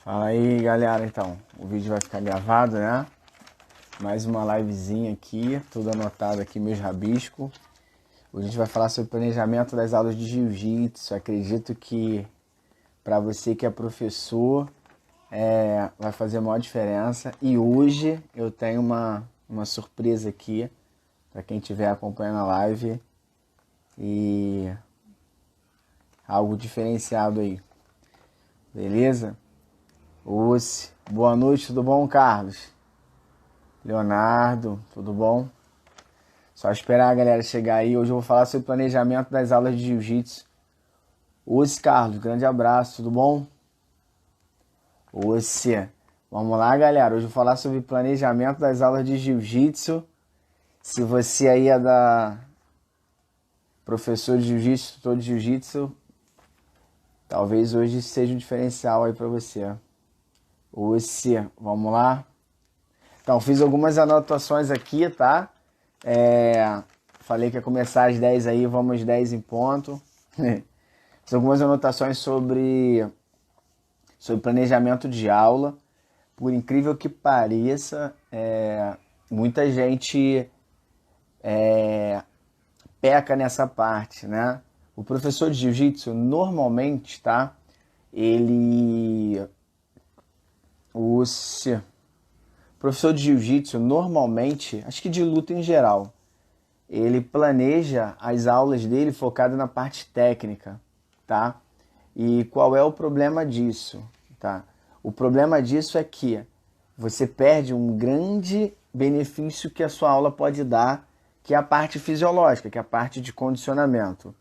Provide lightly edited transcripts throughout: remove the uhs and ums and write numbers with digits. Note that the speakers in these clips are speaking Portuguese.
Fala aí, galera. Então, o vídeo vai ficar gravado, né? Mais uma livezinha aqui, tudo anotado aqui, meus rabiscos. Hoje a gente vai falar sobre o planejamento das aulas de jiu-jitsu. Acredito que para você que é professor, vai fazer a maior diferença. E hoje eu tenho uma surpresa aqui para quem estiver acompanhando a live e algo diferenciado aí. Beleza? Boa noite, tudo bom, Carlos? Leonardo, tudo bom? Só esperar a galera chegar aí. Hoje eu vou falar sobre o planejamento das aulas de jiu-jitsu. Carlos, grande abraço, tudo bom? Vamos lá, galera. Hoje eu vou falar sobre planejamento das aulas de jiu-jitsu. Se você aí é professor de jiu-jitsu, tutor de jiu-jitsu, talvez hoje seja um diferencial aí para você. Vamos lá? Então, fiz algumas anotações aqui, tá? Falei que ia começar às 10 aí, vamos às 10 em ponto. Fiz algumas anotações sobre planejamento de aula. Por incrível que pareça, muita gente peca nessa parte, né? O professor de jiu-jitsu, normalmente, tá? O professor de jiu-jitsu, normalmente, acho que de luta em geral, ele planeja as aulas dele focado na parte técnica, tá? E qual é o problema disso, tá? O problema disso é que você perde um grande benefício que a sua aula pode dar, que é a parte fisiológica, que é a parte de condicionamento.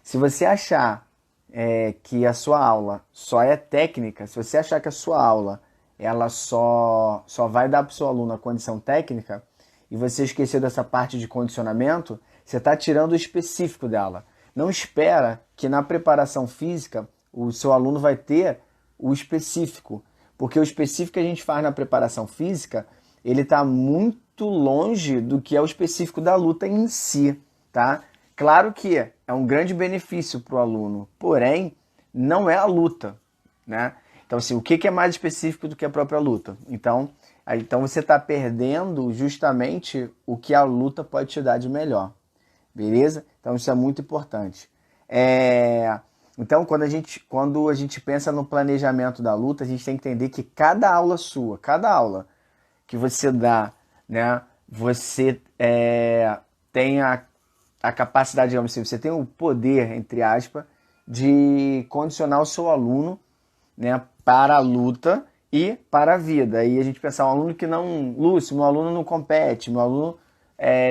Se você achar que a sua aula só é técnica, se você achar que a sua aula ela só vai dar para o seu aluno a condição técnica e você esquecer dessa parte de condicionamento, você está tirando o específico dela. Não espera que na preparação física o seu aluno vai ter o específico, porque o específico que a gente faz na preparação física, ele está muito longe do que é o específico da luta em si, tá? Claro que é um grande benefício para o aluno, porém, não é a luta, né? Então, assim, o que é mais específico do que a própria luta? Então você está perdendo justamente o que a luta pode te dar de melhor, beleza? Então, isso é muito importante. Então, quando a gente pensa no planejamento da luta, a gente tem que entender que cada aula sua, cada aula que você dá, né, você tem a capacidade, digamos assim, você tem o poder, entre aspas, de condicionar o seu aluno, né, para a luta e para a vida. Aí a gente pensar, um aluno que não... Lúcio, meu aluno não compete, meu aluno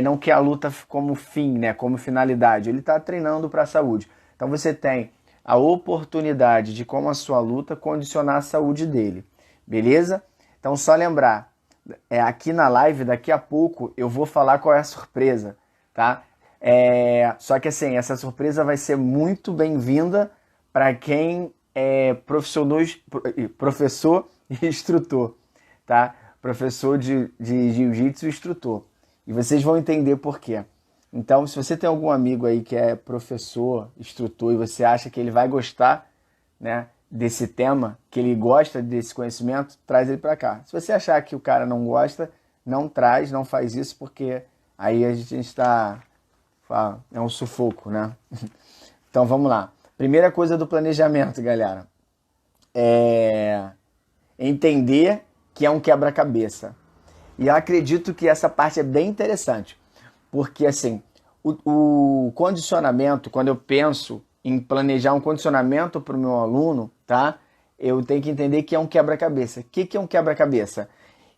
não quer a luta como fim, né, como finalidade. Ele está treinando para a saúde. Então você tem a oportunidade de, com a sua luta, condicionar a saúde dele. Beleza? Então só lembrar, aqui na live, daqui a pouco, eu vou falar qual é a surpresa, tá? Só que assim, essa surpresa vai ser muito bem-vinda para quem é professor e instrutor, tá? Professor de jiu-jitsu e instrutor. E vocês vão entender por quê. Então, se você tem algum amigo aí que é professor, instrutor, e você acha que ele vai gostar, né, desse tema, que ele gosta desse conhecimento, traz ele para cá. Se você achar que o cara não gosta, não traz, não faz isso, porque aí a gente está... É um sufoco, né? Então, vamos lá. Primeira coisa do planejamento, galera, é entender que é um quebra-cabeça. E eu acredito que essa parte é bem interessante, porque assim, o condicionamento, quando eu penso em planejar um condicionamento para o meu aluno, tá? Eu tenho que entender que é um quebra-cabeça. O que é um quebra-cabeça?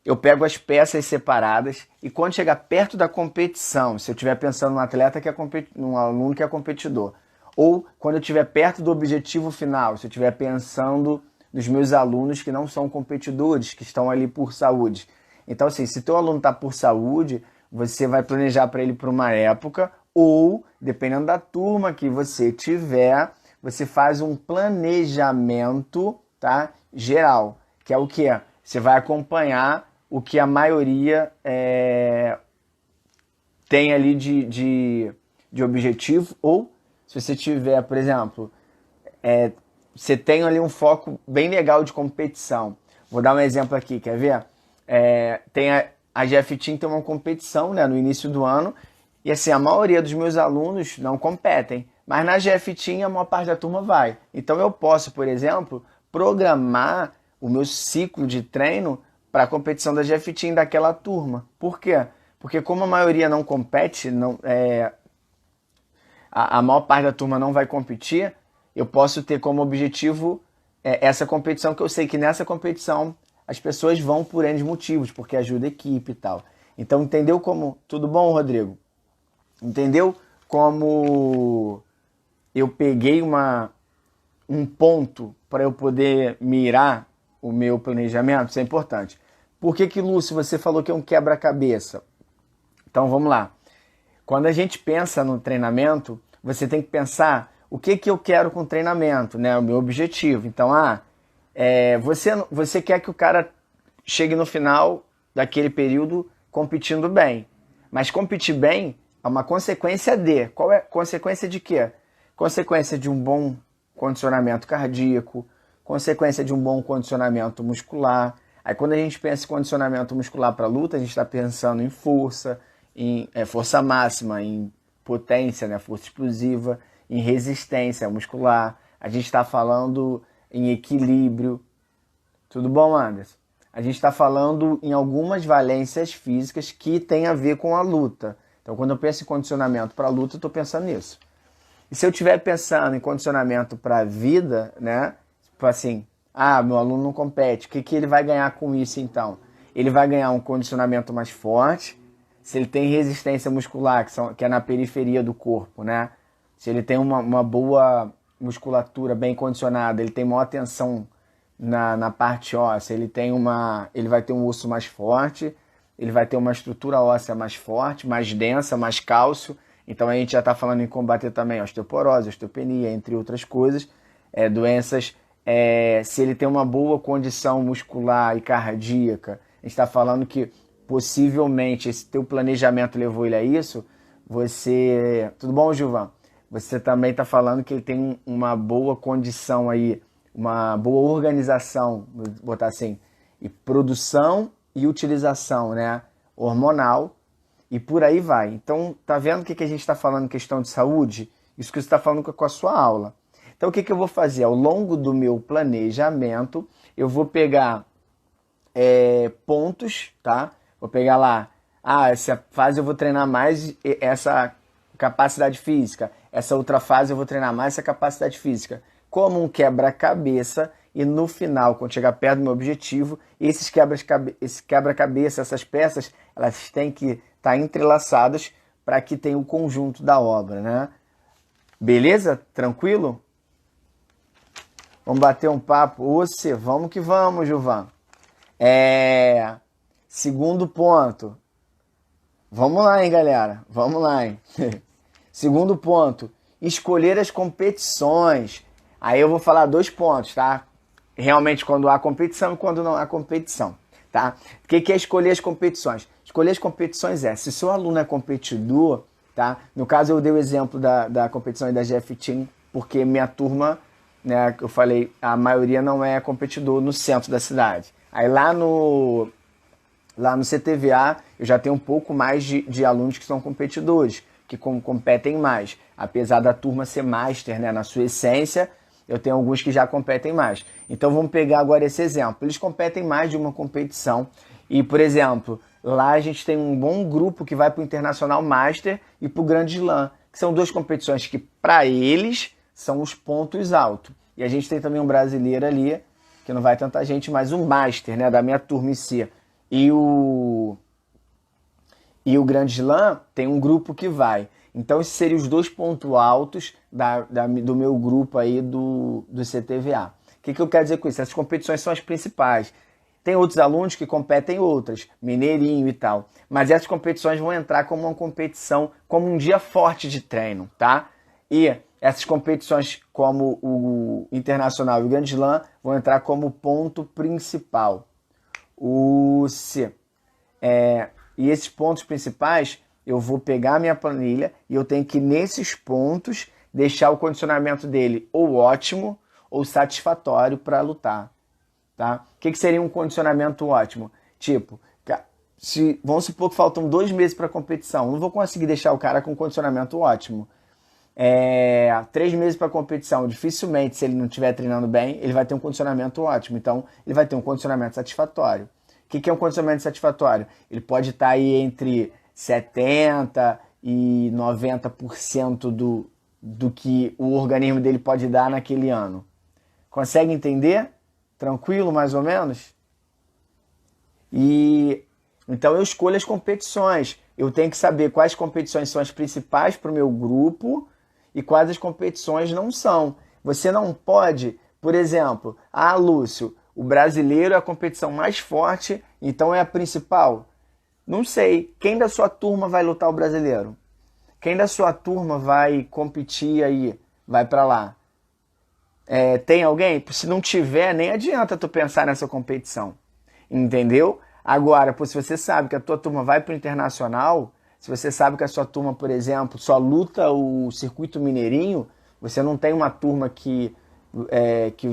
Eu pego as peças separadas e quando chegar perto da competição, se eu estiver pensando num atleta que é num aluno que é competidor, ou quando eu estiver perto do objetivo final, se eu estiver pensando nos meus alunos que não são competidores, que estão ali por saúde. Então, assim, se teu aluno está por saúde, você vai planejar para ele por uma época, ou, dependendo da turma que você tiver, você faz um planejamento, tá, geral, que é o quê? Você vai acompanhar o que a maioria tem ali de objetivo, ou se você tiver, por exemplo, você tem ali um foco bem legal de competição. Vou dar um exemplo aqui, quer ver? A GF Team tem uma competição, né, no início do ano, e assim, a maioria dos meus alunos não competem, mas na GF Team a maior parte da turma vai. Então eu posso, por exemplo, programar o meu ciclo de treino para a competição da GF Team daquela turma. Por quê? Porque como a maioria não compete, a maior parte da turma não vai competir, eu posso ter como objetivo essa competição, que eu sei que nessa competição as pessoas vão por N motivos, porque ajuda a equipe e tal. Então, entendeu como... Tudo bom, Rodrigo? Entendeu como eu peguei um ponto para eu poder mirar o meu planejamento? Isso é importante. Por que, Lúcio, você falou que é um quebra-cabeça? Então, vamos lá. Quando a gente pensa no treinamento, você tem que pensar o que eu quero com o treinamento, né? O meu objetivo. Então, você quer que o cara chegue no final daquele período competindo bem. Mas competir bem é uma consequência de... Qual é? Consequência de quê? Consequência de um bom condicionamento cardíaco, consequência de um bom condicionamento muscular. Aí quando a gente pensa em condicionamento muscular para luta, a gente está pensando em força, em força máxima, em potência, né, força explosiva, em resistência muscular. A gente está falando em equilíbrio. Tudo bom, Anderson? A gente está falando em algumas valências físicas que tem a ver com a luta. Então, quando eu penso em condicionamento para a luta, eu estou pensando nisso. E se eu estiver pensando em condicionamento para a vida, né? Tipo assim, meu aluno não compete, o que ele vai ganhar com isso então? Ele vai ganhar um condicionamento mais forte, se ele tem resistência muscular, que é na periferia do corpo, né? Se ele tem uma boa musculatura bem condicionada, ele tem maior tensão na parte óssea, ele vai ter um osso mais forte, ele vai ter uma estrutura óssea mais forte, mais densa, mais cálcio. Então a gente já está falando em combater também osteoporose, osteopenia, entre outras coisas, doenças. Se ele tem uma boa condição muscular e cardíaca, a gente está falando que possivelmente esse teu planejamento levou ele a isso. Tudo bom, Gilvan? Você também está falando que ele tem uma boa condição aí, uma boa organização, vou botar assim, e produção e utilização, né, hormonal, e por aí vai. Então, tá vendo o que a gente está falando em questão de saúde? Isso que você está falando com a sua aula. Então, o que eu vou fazer? Ao longo do meu planejamento, eu vou pegar pontos, tá? Vou pegar lá, essa fase eu vou treinar mais essa capacidade física, essa outra fase eu vou treinar mais essa capacidade física. Como um quebra-cabeça, e no final, quando chegar perto do meu objetivo, esse quebra-cabeça, essas peças, elas têm que estar entrelaçadas para que tenha o conjunto da obra, né? Beleza? Tranquilo? Vamos bater um papo? Vamos que vamos, Gilvan. Segundo ponto. Vamos lá, hein, galera? Vamos lá, hein? Segundo ponto. Escolher as competições. Aí eu vou falar 2 pontos, tá? Realmente quando há competição e quando não há competição, tá? O que é escolher as competições? Escolher as competições se seu aluno é competidor, tá? No caso eu dei o exemplo da competição da GF Team, porque minha turma, né, eu falei, a maioria não é competidor no centro da cidade. Aí lá no CTVA eu já tenho um pouco mais de alunos que são competidores, que competem mais. Apesar da turma ser master, né, na sua essência, eu tenho alguns que já competem mais. Então vamos pegar agora esse exemplo. Eles competem mais de uma competição. E, por exemplo, lá a gente tem um bom grupo que vai para o Internacional Master e para o Grande Slam, que são 2 competições que, para eles, são os pontos altos. E a gente tem também um brasileiro ali, que não vai tanta gente, mas o Master, né, da minha turma em si. E o Grande Slam tem um grupo que vai. Então, esses seriam os 2 pontos altos do meu grupo aí do CTVA. O que eu quero dizer com isso? Essas competições são as principais. Tem outros alunos que competem outras, Mineirinho e tal. Mas essas competições vão entrar como uma competição, como um dia forte de treino, tá? E essas competições, como o Internacional e o Grande Slam, vão entrar como ponto principal. E esses pontos principais, eu vou pegar a minha planilha e eu tenho que, nesses pontos, deixar o condicionamento dele ou ótimo ou satisfatório para lutar. Tá? O que seria um condicionamento ótimo? Tipo, vamos supor que faltam 2 meses para a competição, não vou conseguir deixar o cara com um condicionamento ótimo. 3 meses para a competição, dificilmente, se ele não estiver treinando bem, ele vai ter um condicionamento ótimo. Então, ele vai ter um condicionamento satisfatório. O que é um condicionamento satisfatório? Ele pode estar aí entre 70% e 90% do que o organismo dele pode dar naquele ano. Consegue entender? Tranquilo, mais ou menos? E então eu escolho as competições. Eu tenho que saber quais competições são as principais para o meu grupo e quais as competições não são. Você não pode, por exemplo, Lúcio, o brasileiro é a competição mais forte, então é a principal. Não sei. Quem da sua turma vai lutar o brasileiro? Quem da sua turma vai competir aí? Vai para lá? Tem alguém? Se não tiver, nem adianta tu pensar nessa competição. Entendeu? Agora, se você sabe que a tua turma vai para o internacional, se você sabe que a sua turma, por exemplo, só luta o circuito mineirinho, você não tem uma turma que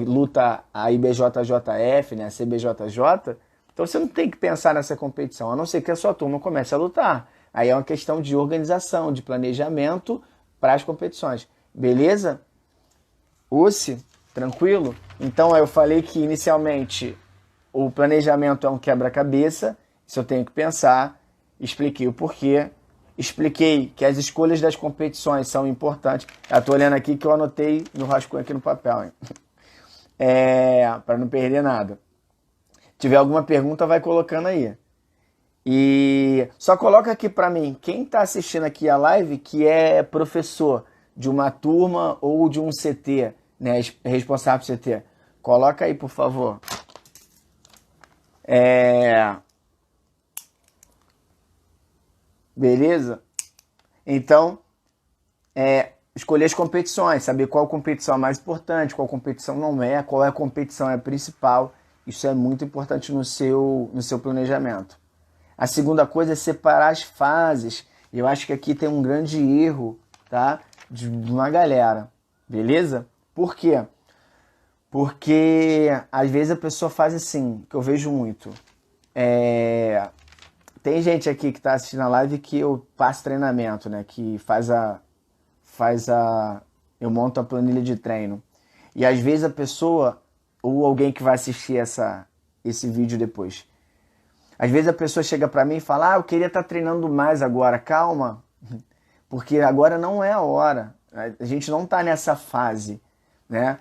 luta a IBJJF, né, a CBJJ, então você não tem que pensar nessa competição, a não ser que a sua turma comece a lutar. Aí é uma questão de organização, de planejamento para as competições. Beleza? Ussi, tranquilo? Então eu falei que inicialmente o planejamento é um quebra-cabeça, isso eu tenho que pensar, expliquei o porquê, expliquei que as escolhas das competições são importantes. Eu estou olhando aqui que eu anotei no rascunho aqui no papel, hein? Para não perder nada. Se tiver alguma pergunta, vai colocando aí. E só coloca aqui para mim, quem está assistindo aqui a live que é professor de uma turma ou de um CT, né, responsável por CT. Coloca aí, por favor. Beleza? Então, escolher as competições, saber qual competição é mais importante, qual competição não é, qual é a competição é a principal. Isso é muito importante no seu planejamento. A segunda coisa é separar as fases. Eu acho que aqui tem um grande erro, tá? De uma galera. Beleza? Por quê? Porque às vezes a pessoa faz assim, que eu vejo muito. Tem gente aqui que está assistindo a live que eu passo treinamento, né? Que eu monto a planilha de treino. E às vezes a pessoa, ou alguém que vai assistir esse vídeo depois, às vezes a pessoa chega para mim e fala, eu queria estar treinando mais agora. Calma, porque agora não é a hora. A gente não está nessa fase, né?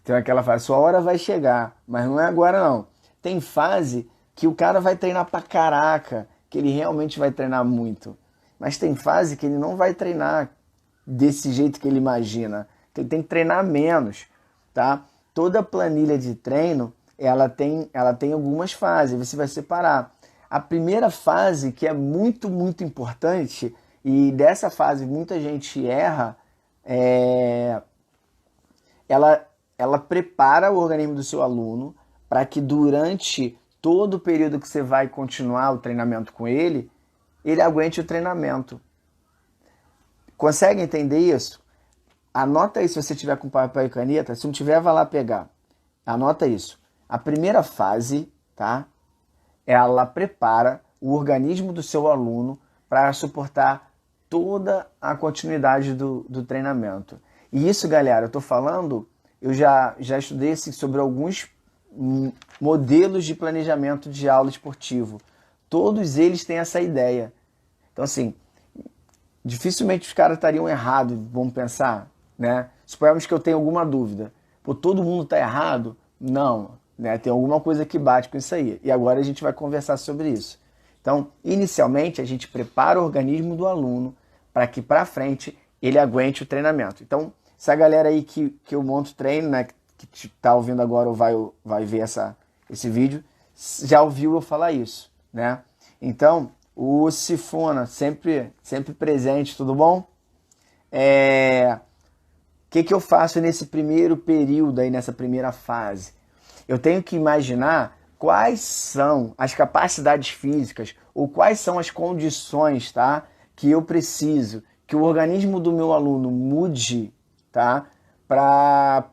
Tem aquela fase, sua hora vai chegar, mas não é agora não. Tem fase que o cara vai treinar pra caraca, que ele realmente vai treinar muito. Mas tem fase que ele não vai treinar desse jeito que ele imagina. Que ele tem que treinar menos, tá? Toda planilha de treino, ela tem algumas fases, você vai separar. A primeira fase, que é muito, muito importante, e dessa fase muita gente erra, ela prepara o organismo do seu aluno para que durante todo o período que você vai continuar o treinamento com ele aguente o treinamento. Consegue entender isso? Anota aí se você tiver com papel e caneta. Se não tiver, vai lá pegar. Anota isso. A primeira fase, tá? Ela prepara o organismo do seu aluno para suportar toda a continuidade do treinamento. E isso, galera, eu tô falando, eu já estudei sobre alguns modelos de planejamento de aula esportivo. Todos eles têm essa ideia. Então, assim, dificilmente os caras estariam errados, vamos pensar, né? Suponhamos que eu tenha alguma dúvida. Todo mundo está errado? Não, né? Tem alguma coisa que bate com isso aí. E agora a gente vai conversar sobre isso. Então, inicialmente, a gente prepara o organismo do aluno para que, para frente, ele aguente o treinamento. Então, essa galera aí que eu monto treino, né? Que está ouvindo agora ou vai ver esse vídeo, já ouviu eu falar isso, né? Então, o Sifona, sempre presente, tudo bom? O que eu faço nesse primeiro período, aí, nessa primeira fase? Eu tenho que imaginar quais são as capacidades físicas ou quais são as condições, tá, que eu preciso, que o organismo do meu aluno mude, tá, para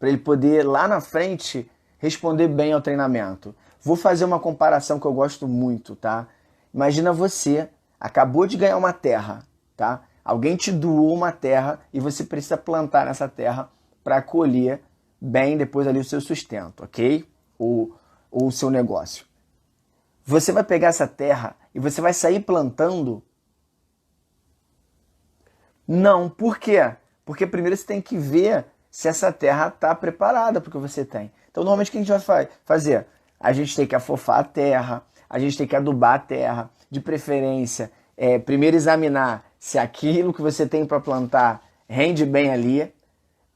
ele poder lá na frente responder bem ao treinamento. Vou fazer uma comparação que eu gosto muito, tá? Imagina você acabou de ganhar uma terra, tá? Alguém te doou uma terra e você precisa plantar nessa terra para colher bem depois ali o seu sustento, ok? Ou o seu negócio. Você vai pegar essa terra e você vai sair plantando? Não, por quê? Porque primeiro você tem que ver se essa terra está preparada para o que você tem. Então, normalmente, o que a gente vai fazer? A gente tem que afofar a terra, a gente tem que adubar a terra, de preferência, primeiro examinar se aquilo que você tem para plantar rende bem ali,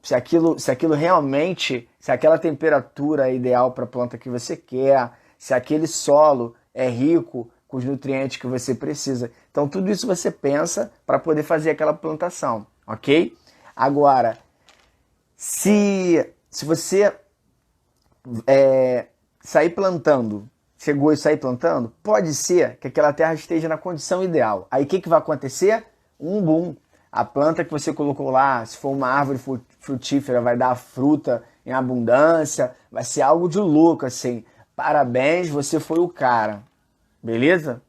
se aquilo realmente, se aquela temperatura é ideal para a planta que você quer, se aquele solo é rico com os nutrientes que você precisa. Então, tudo isso você pensa para poder fazer aquela plantação, ok? Agora, se você sair plantando, chegou e sair plantando, pode ser que aquela terra esteja na condição ideal. Aí o que vai acontecer? Um boom. A planta que você colocou lá, se for uma árvore frutífera, vai dar fruta em abundância, vai ser algo de louco, assim. Parabéns, você foi o cara. Beleza?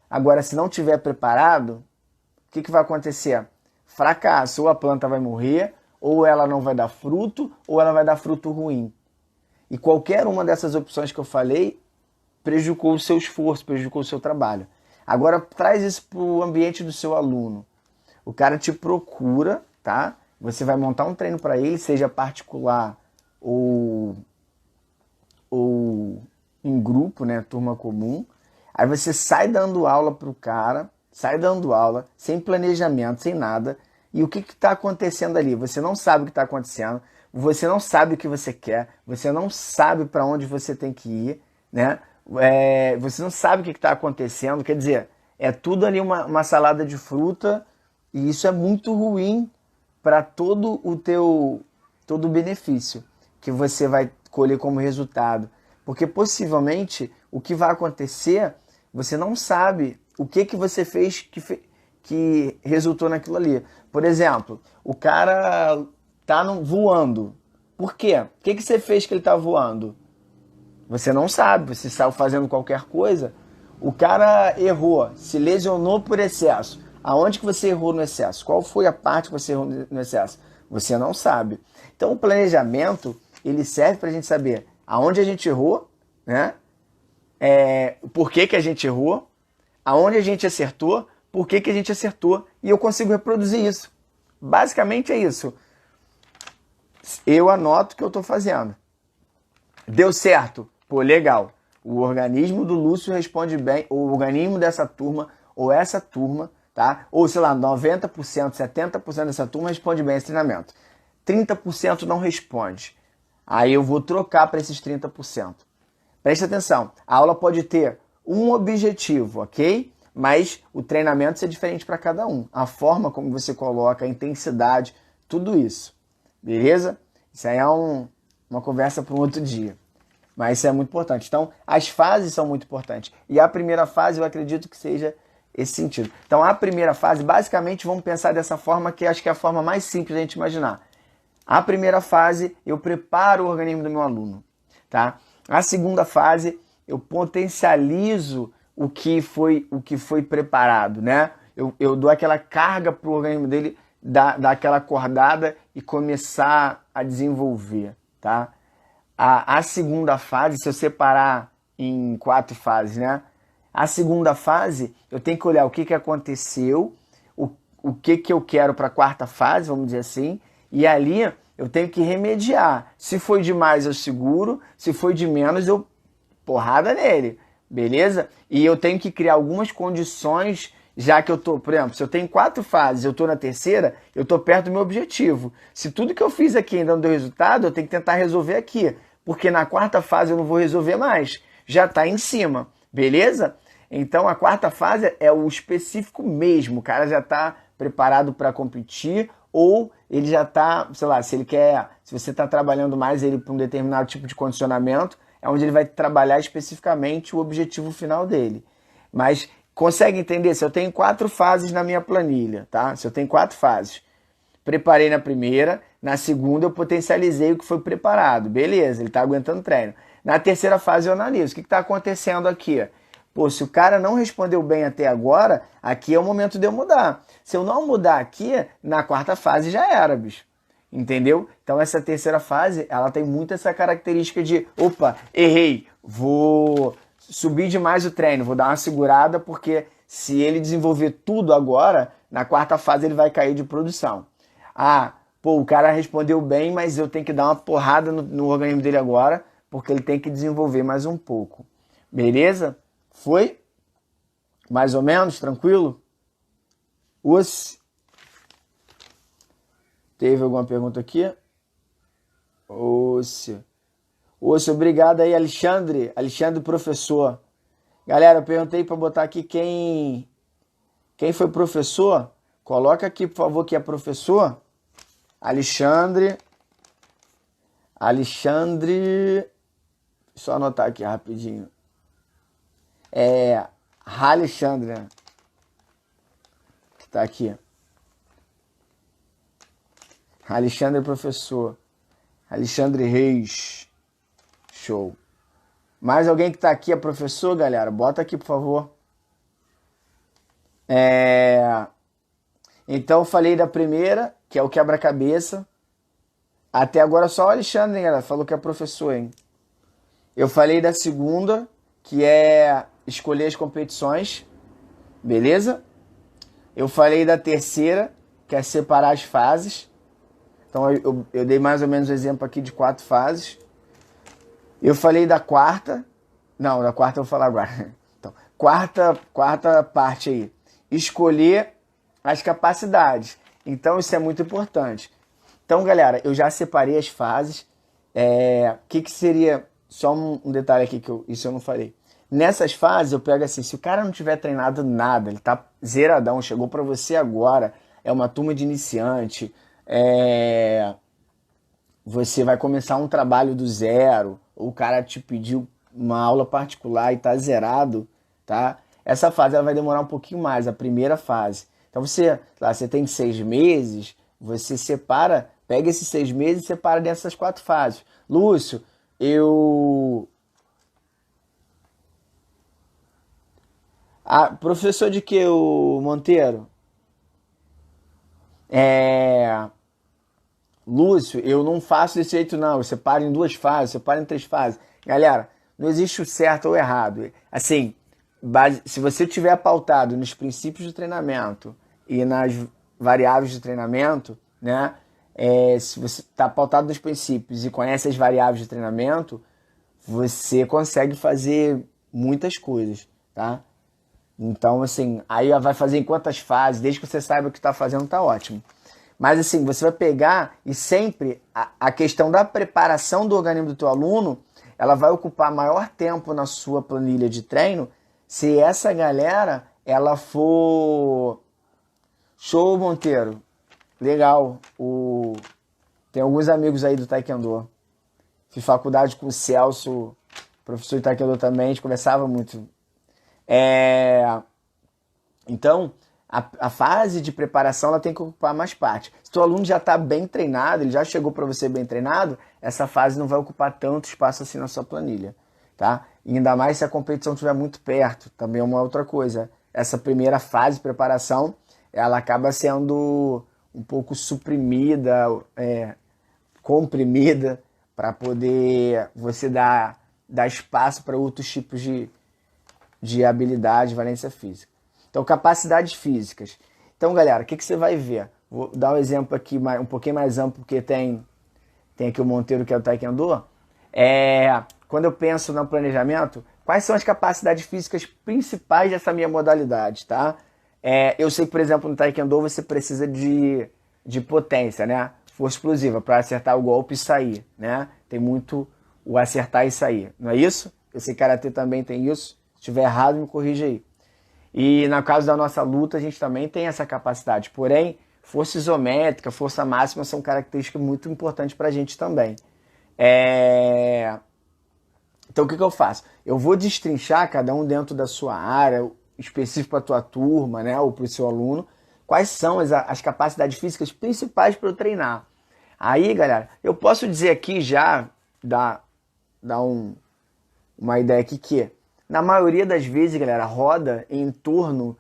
Agora, se não tiver preparado, o que vai acontecer? Fracasso, ou a planta vai morrer, ou ela não vai dar fruto, ou ela vai dar fruto ruim. E qualquer uma dessas opções que eu falei prejudicou o seu esforço, prejudicou o seu trabalho. Agora, traz isso para o ambiente do seu aluno. O cara te procura, tá? Você vai montar um treino para ele, seja particular ou em grupo, né? Turma comum. Aí você sai dando aula para o cara, sai dando aula, sem planejamento, sem nada. E o que está acontecendo ali? Você não sabe o que está acontecendo, você não sabe o que você quer, você não sabe para onde você tem que ir, né? Você não sabe o que está acontecendo, quer dizer, é tudo ali uma salada de fruta e isso é muito ruim para todo o benefício que você vai colher como resultado. Porque possivelmente o que vai acontecer, você não sabe o que você fez que resultou naquilo ali. Por exemplo, o cara tá voando. Por quê? O que você fez que ele tá voando? Você não sabe, você saiu fazendo qualquer coisa. O cara errou, se lesionou por excesso. Aonde que você errou no excesso? Qual foi a parte que você errou no excesso? Você não sabe. Então o planejamento, ele serve para a gente saber aonde a gente errou, né? Por que a gente errou, aonde a gente acertou, por que a gente acertou, e eu consigo reproduzir isso. Basicamente é isso. Eu anoto o que eu estou fazendo. Deu certo? Pô, legal. O organismo do Lúcio responde bem, o organismo dessa turma, ou essa turma, tá? Ou, sei lá, 90%, 70% dessa turma responde bem esse treinamento. 30% não responde. Aí eu vou trocar para esses 30%. Preste atenção, a aula pode ter um objetivo, ok? Mas o treinamento é diferente para cada um. A forma como você coloca, a intensidade, tudo isso. Beleza? Isso aí é uma conversa para um outro dia. Mas isso é muito importante. Então, as fases são muito importantes. E a primeira fase, eu acredito que seja esse sentido. Então, a primeira fase, basicamente, vamos pensar dessa forma, que acho que é a forma mais simples de a gente imaginar. A primeira fase, eu preparo o organismo do meu aluno. Tá? A segunda fase, eu potencializo o que foi preparado, né? Eu dou aquela carga para o organismo dele, dar aquela acordada e começar a desenvolver, tá? A segunda fase, se eu separar em 4 fases, né? A segunda fase, eu tenho que olhar o que aconteceu, o que eu quero para a quarta fase, vamos dizer assim, e ali eu tenho que remediar. Se foi demais, eu seguro, se foi de menos, eu porrada nele, beleza? E eu tenho que criar algumas condições, já que eu tô, por exemplo, se eu tenho 4 fases, eu tô na terceira, eu tô perto do meu objetivo. Se tudo que eu fiz aqui ainda não deu resultado, eu tenho que tentar resolver aqui, porque na quarta fase eu não vou resolver mais, já tá em cima, beleza? Então a quarta fase é o específico mesmo, o cara já tá preparado para competir, ou ele já tá, sei lá, se você tá trabalhando mais ele para um determinado tipo de condicionamento, é onde ele vai trabalhar especificamente o objetivo final dele. Mas consegue entender? Se eu tenho 4 fases na minha planilha, tá? Se eu tenho 4 fases, preparei na primeira, na segunda eu potencializei o que foi preparado. Beleza, ele está aguentando treino. Na terceira fase eu analiso. O que está acontecendo aqui? Pô, se o cara não respondeu bem até agora, aqui é o momento de eu mudar. Se eu não mudar aqui, na quarta fase já era, bicho. Entendeu? Então essa terceira fase, ela tem muito essa característica de, opa, errei, vou subir demais o treino, vou dar uma segurada, porque se ele desenvolver tudo agora, na quarta fase ele vai cair de produção. Ah, pô, o cara respondeu bem, mas eu tenho que dar uma porrada no organismo dele agora, porque ele tem que desenvolver mais um pouco. Beleza? Foi? Mais ou menos? Tranquilo? Teve alguma pergunta aqui? Obrigado aí, Alexandre. Alexandre, professor. Galera, eu perguntei para botar aqui quem foi professor. Coloca aqui, por favor, que é professor. Alexandre. Só anotar aqui rapidinho. Alexandre, né? Que tá aqui. Alexandre, professor. Alexandre Reis. Show. Mais alguém que tá aqui é professor, galera? Bota aqui, por favor. Então, eu falei da primeira, que é o quebra-cabeça. Até agora só o Alexandre, hein, galera? Falou que é professor, hein? Eu falei da segunda, que é escolher as competições. Beleza? Eu falei da terceira, que é separar as fases. Então, eu dei mais ou menos o exemplo aqui de 4 fases. Eu falei da quarta. Não, da quarta eu vou falar agora. Então, quarta parte aí. Escolher as capacidades. Então, isso é muito importante. Então, galera, eu já separei as fases. Que seria... Só um detalhe aqui que isso eu não falei. Nessas fases, eu pego assim, se o cara não tiver treinado nada, ele tá zeradão, chegou para você agora, é uma turma de iniciante, você vai começar um trabalho do zero, ou o cara te pediu uma aula particular e tá zerado, tá? Essa fase ela vai demorar um pouquinho mais, a primeira fase. Então você tem 6 meses, você separa, pega esses 6 meses e separa dessas 4 fases. Lúcio, professor de que, o Monteiro? Lúcio, eu não faço desse jeito não, eu separo em 2 fases, separo em 3 fases. Galera, não existe o certo ou o errado. Assim, se você tiver pautado nos princípios do treinamento e nas variáveis de treinamento, né? Se você está pautado nos princípios e conhece as variáveis de treinamento, você consegue fazer muitas coisas, tá? Então, assim, aí vai fazer em quantas fases, desde que você saiba o que está fazendo, tá ótimo. Mas, assim, você vai pegar e sempre a questão da preparação do organismo do teu aluno, ela vai ocupar maior tempo na sua planilha de treino se essa galera, ela for... Show, Monteiro. Legal. Tem alguns amigos aí do Taekwondo. Fiz faculdade com o Celso, professor de Taekwondo também, a gente conversava muito. Então, a fase de preparação ela tem que ocupar mais parte. Se o aluno já está bem treinado, ele já chegou para você bem treinado, essa fase não vai ocupar tanto espaço assim na sua planilha. Tá? E ainda mais se a competição estiver muito perto, também é uma outra coisa. Essa primeira fase de preparação, ela acaba sendo um pouco suprimida, comprimida, para poder você dar espaço para outros tipos de habilidade, valência física. Então, capacidades físicas. Então, galera, o que você vai ver? Vou dar um exemplo aqui um pouquinho mais amplo, porque tem aqui o Monteiro, que é o Taekwondo. Quando eu penso no planejamento, quais são as capacidades físicas principais dessa minha modalidade, tá? Eu sei que, por exemplo, no Taekwondo você precisa de potência, né? Força explosiva, para acertar o golpe e sair, né? Tem muito o acertar e sair, não é isso? Eu sei que Karatê também tem isso. Se estiver errado, me corrija aí. E no caso da nossa luta, a gente também tem essa capacidade. Porém, força isométrica, força máxima são características muito importantes para a gente também. Então, o que eu faço? Eu vou destrinchar cada um dentro da sua área, específico para a tua turma, né, ou para o seu aluno, quais são as capacidades físicas principais para eu treinar. Aí, galera, eu posso dizer aqui já, dar uma ideia aqui que, na maioria das vezes, galera, roda em torno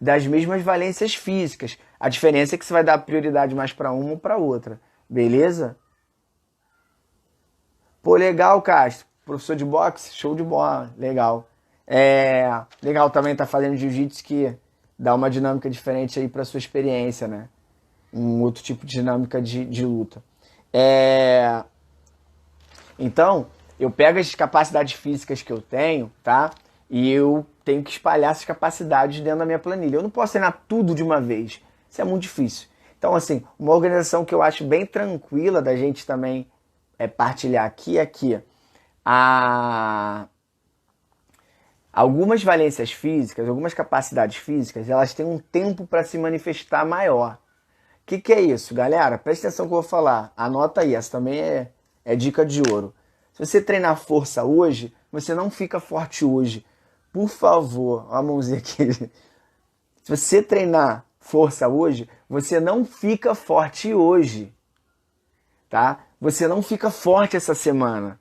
das mesmas valências físicas. A diferença é que você vai dar prioridade mais para uma ou para outra. Beleza? Pô, legal, Castro. Professor de boxe, show de bola. Legal. Legal também estar fazendo jiu-jitsu, que dá uma dinâmica diferente aí para sua experiência, né? Um outro tipo de dinâmica de luta. Então, eu pego as capacidades físicas que eu tenho, tá? E eu tenho que espalhar essas capacidades dentro da minha planilha. Eu não posso treinar tudo de uma vez. Isso é muito difícil. Então, assim, uma organização que eu acho bem tranquila da gente também partilhar aqui é que algumas valências físicas, algumas capacidades físicas, elas têm um tempo para se manifestar maior. O que é isso, galera? Presta atenção no que eu vou falar. Anota aí, essa também é dica de ouro. Se você treinar força hoje, você não fica forte hoje. Por favor, ó a mãozinha aqui. Se você treinar força hoje, você não fica forte hoje. Tá? Você não fica forte essa semana.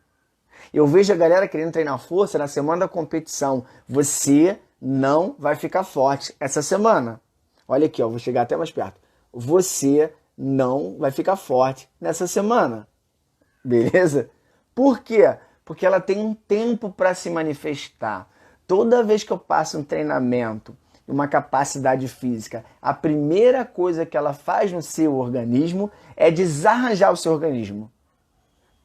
Eu vejo a galera querendo treinar força na semana da competição. Você não vai ficar forte essa semana. Olha aqui, ó, vou chegar até mais perto. Você não vai ficar forte nessa semana. Beleza? Por quê? Porque ela tem um tempo para se manifestar. Toda vez que eu passo um treinamento, uma capacidade física, a primeira coisa que ela faz no seu organismo é desarranjar o seu organismo.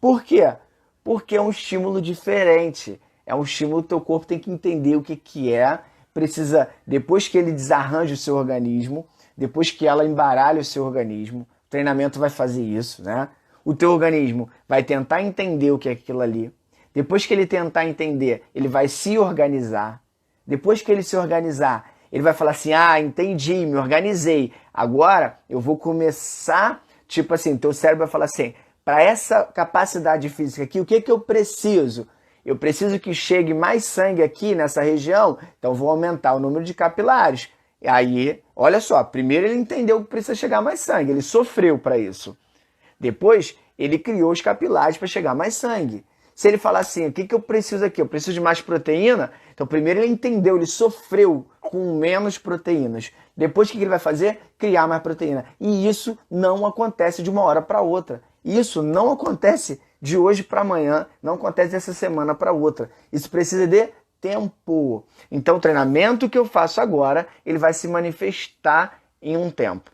Por quê? Porque é um estímulo diferente. É um estímulo que o teu corpo tem que entender o que é. Precisa, depois que ele desarranja o seu organismo, depois que ela embaralha o seu organismo, o treinamento vai fazer isso, né? O teu organismo vai tentar entender o que é aquilo ali. Depois que ele tentar entender, ele vai se organizar. Depois que ele se organizar, ele vai falar assim, entendi, me organizei. Agora eu vou começar, tipo assim, teu cérebro vai falar assim, para essa capacidade física aqui, o que eu preciso? Eu preciso que chegue mais sangue aqui nessa região, então vou aumentar o número de capilares. E aí, olha só, primeiro ele entendeu que precisa chegar mais sangue, ele sofreu para isso. Depois, ele criou os capilares para chegar mais sangue. Se ele falar assim, o que eu preciso aqui? Eu preciso de mais proteína? Então, primeiro ele entendeu, ele sofreu com menos proteínas. Depois, o que ele vai fazer? Criar mais proteína. E isso não acontece de uma hora para outra. Isso não acontece de hoje para amanhã, não acontece dessa semana para outra. Isso precisa de tempo. Então, o treinamento que eu faço agora, ele vai se manifestar em um tempo.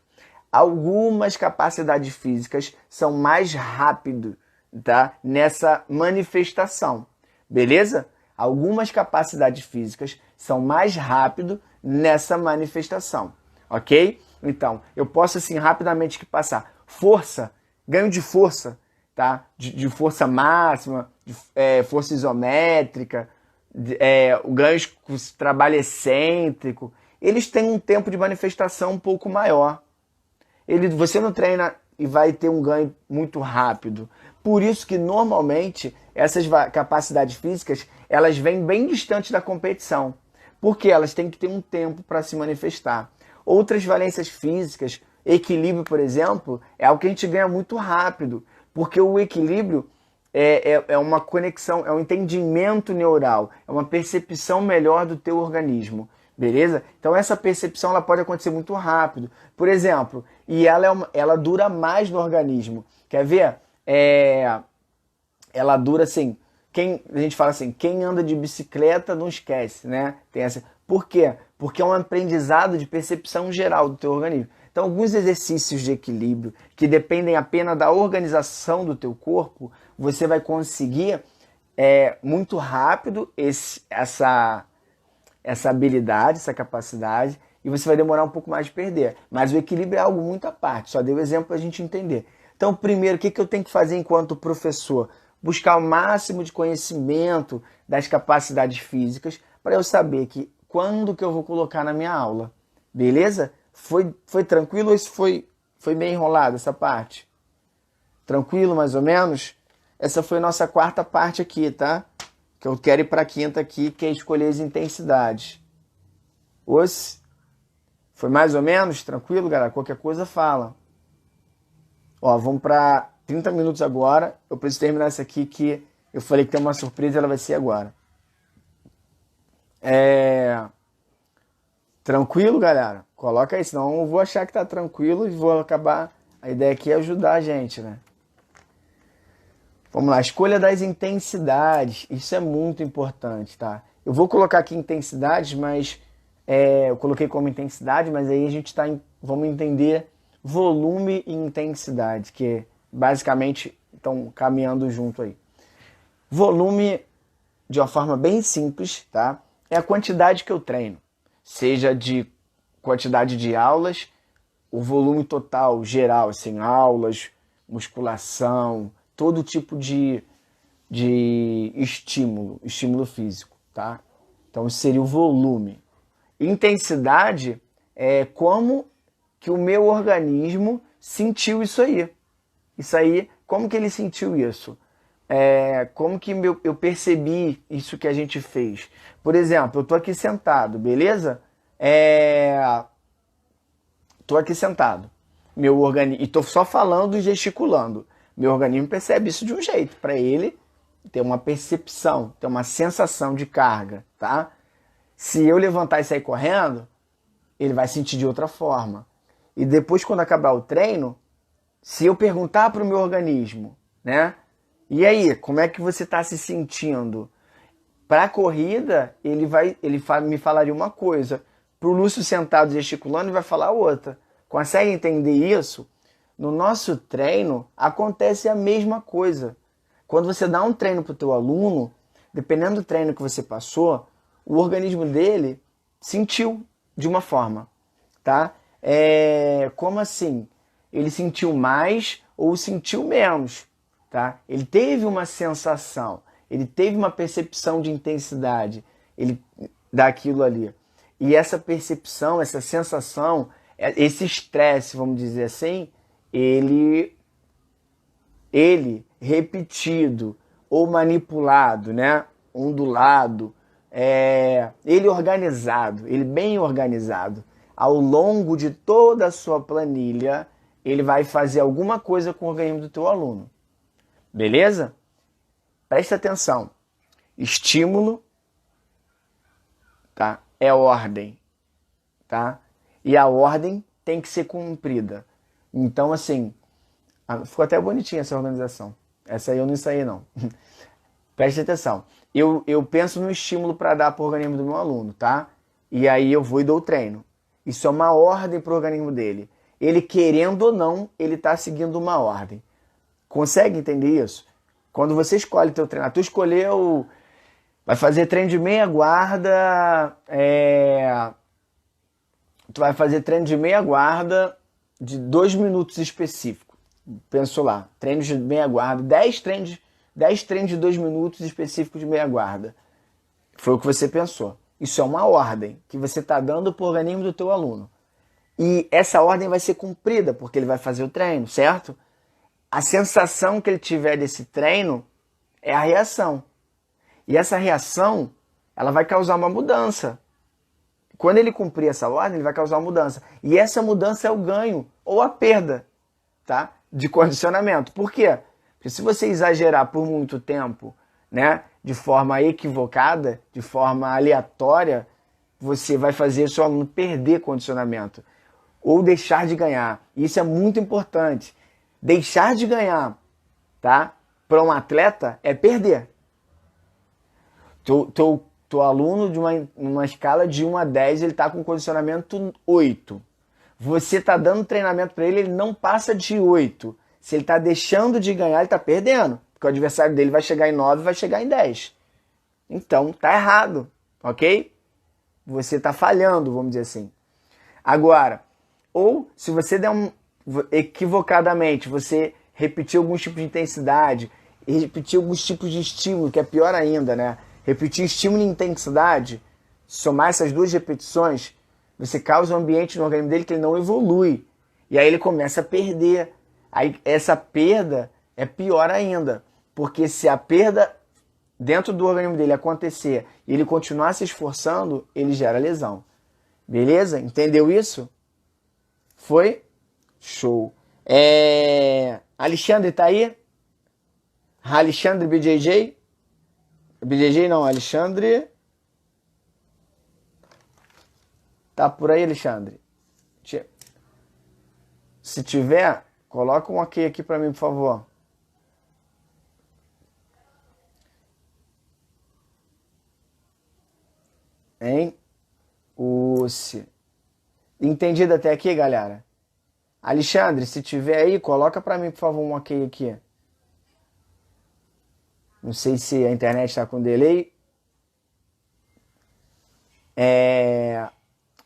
Algumas capacidades físicas são mais rápido, tá? Nessa manifestação, beleza? Algumas capacidades físicas são mais rápido nessa manifestação, ok? Então, eu posso assim rapidamente passar força, ganho de força, tá? De força máxima, força isométrica, ganhos com trabalho excêntrico, eles têm um tempo de manifestação um pouco maior. Você não treina e vai ter um ganho muito rápido. Por isso que normalmente essas capacidades físicas elas vêm bem distantes da competição, porque elas têm que ter um tempo para se manifestar. Outras valências físicas, equilíbrio, por exemplo, é algo que a gente ganha muito rápido, porque o equilíbrio é uma conexão, é um entendimento neural, é uma percepção melhor do teu organismo. Beleza? Então essa percepção ela pode acontecer muito rápido. Por exemplo, e ela dura mais no organismo. Quer ver? Ela dura assim. A gente fala assim, quem anda de bicicleta não esquece, né? Tem essa. Por quê? Porque é um aprendizado de percepção geral do teu organismo. Então alguns exercícios de equilíbrio que dependem apenas da organização do teu corpo, você vai conseguir muito rápido essa habilidade, essa capacidade, e você vai demorar um pouco mais de perder. Mas o equilíbrio é algo muito à parte, só dei o exemplo para a gente entender. Então, primeiro, o que eu tenho que fazer enquanto professor? Buscar o máximo de conhecimento das capacidades físicas para eu saber que quando que eu vou colocar na minha aula. Beleza? Foi tranquilo ou isso foi bem enrolado, essa parte? Tranquilo, mais ou menos? Essa foi a nossa quarta parte aqui, tá? Que eu quero ir para a quinta aqui, que é escolher as intensidades. Foi mais ou menos? Tranquilo, galera? Qualquer coisa, fala. Ó, vamos para 30 minutos agora. Eu preciso terminar essa aqui que eu falei que tem uma surpresa e ela vai ser agora. Tranquilo, galera? Coloca aí, senão eu vou achar que tá tranquilo e vou acabar... A ideia aqui é ajudar a gente, né? Vamos lá, escolha das intensidades. Isso é muito importante, tá? Eu vou colocar aqui intensidades, mas... eu coloquei como intensidade, mas aí a gente vamos entender volume e intensidade, que basicamente estão caminhando junto aí. Volume, de uma forma bem simples, tá? É a quantidade que eu treino. Seja de quantidade de aulas, o volume total, geral, assim, aulas, musculação, todo tipo de estímulo físico, tá? Então, isso seria o volume. Intensidade é como que o meu organismo sentiu isso aí. Isso aí, como que ele sentiu isso? Como que eu percebi isso que a gente fez? Por exemplo, eu tô aqui sentado, beleza? Tô aqui sentado. Meu organismo, e tô só falando e gesticulando. Meu organismo percebe isso de um jeito. Para ele, ter uma percepção, ter uma sensação de carga, tá? Se eu levantar e sair correndo, ele vai sentir de outra forma. E depois, quando acabar o treino, se eu perguntar para o meu organismo, né? E aí, como é que você está se sentindo? Para a corrida, ele me falaria uma coisa. Para o Lúcio sentado gesticulando, ele vai falar outra. Consegue entender isso? No nosso treino, acontece a mesma coisa. Quando você dá um treino para o teu aluno, dependendo do treino que você passou, o organismo dele sentiu de uma forma, tá? Como assim? Ele sentiu mais ou sentiu menos, tá? Ele teve uma sensação, ele teve uma percepção de intensidade daquilo ali. E essa percepção, essa sensação, esse estresse, vamos dizer assim, ele repetido ou manipulado, né? Ondulado, ele organizado, ele bem organizado, ao longo de toda a sua planilha, ele vai fazer alguma coisa com o organismo do teu aluno. Beleza? Presta atenção. Estímulo, tá? É ordem, tá? E a ordem tem que ser cumprida. Então, assim, ficou até bonitinha essa organização. Essa aí eu não ensaiei, não. Preste atenção. Eu penso no estímulo para dar para o organismo do meu aluno, tá? E aí eu vou e dou o treino. Isso é uma ordem para o organismo dele. Ele, querendo ou não, ele está seguindo uma ordem. Consegue entender isso? Quando você escolhe teu treinador, tu escolheu, vai fazer treino de meia guarda, tu vai fazer treino de meia guarda de 2 minutos específico. Pensou lá, treinos de meia guarda, 10 treinos de 2 minutos específicos de meia guarda. Foi o que você pensou. Isso é uma ordem que você está dando para o organismo do teu aluno. E essa ordem vai ser cumprida, porque ele vai fazer o treino, certo? A sensação que ele tiver desse treino é a reação. E essa reação, ela vai causar uma mudança. Quando ele cumprir essa ordem, ele vai causar uma mudança. E essa mudança é o ganho ou a perda, tá? De condicionamento. Por quê? Porque se você exagerar por muito tempo, né, de forma equivocada, de forma aleatória, você vai fazer o seu aluno perder condicionamento ou deixar de ganhar. Isso é muito importante. Deixar de ganhar, tá? Para um atleta é perder. Teu aluno, de uma escala de 1 a 10, ele está com condicionamento 8. Você está dando treinamento para ele, ele não passa de 8. Se ele está deixando de ganhar, ele está perdendo. Porque o adversário dele vai chegar em 9 e vai chegar em 10. Então, tá errado, ok? Você está falhando, vamos dizer assim. Agora, ou se você der equivocadamente, você repetir alguns tipos de intensidade, repetir alguns tipos de estímulo, que é pior ainda, né? Repetir estímulo e intensidade, somar essas duas repetições, você causa um ambiente no organismo dele que ele não evolui. E aí ele começa a perder. Aí essa perda é pior ainda, porque se a perda dentro do organismo dele acontecer e ele continuar se esforçando, ele gera lesão. Beleza? Entendeu isso? Foi? Show. Alexandre tá aí? Alexandre BJJ? BJJ não, Alexandre. Tá por aí, Alexandre? Se tiver, coloca um ok aqui pra mim, por favor. Hein? Entendido até aqui, galera? Alexandre, se tiver aí, coloca pra mim, por favor, um ok aqui. Não sei se a internet está com delay.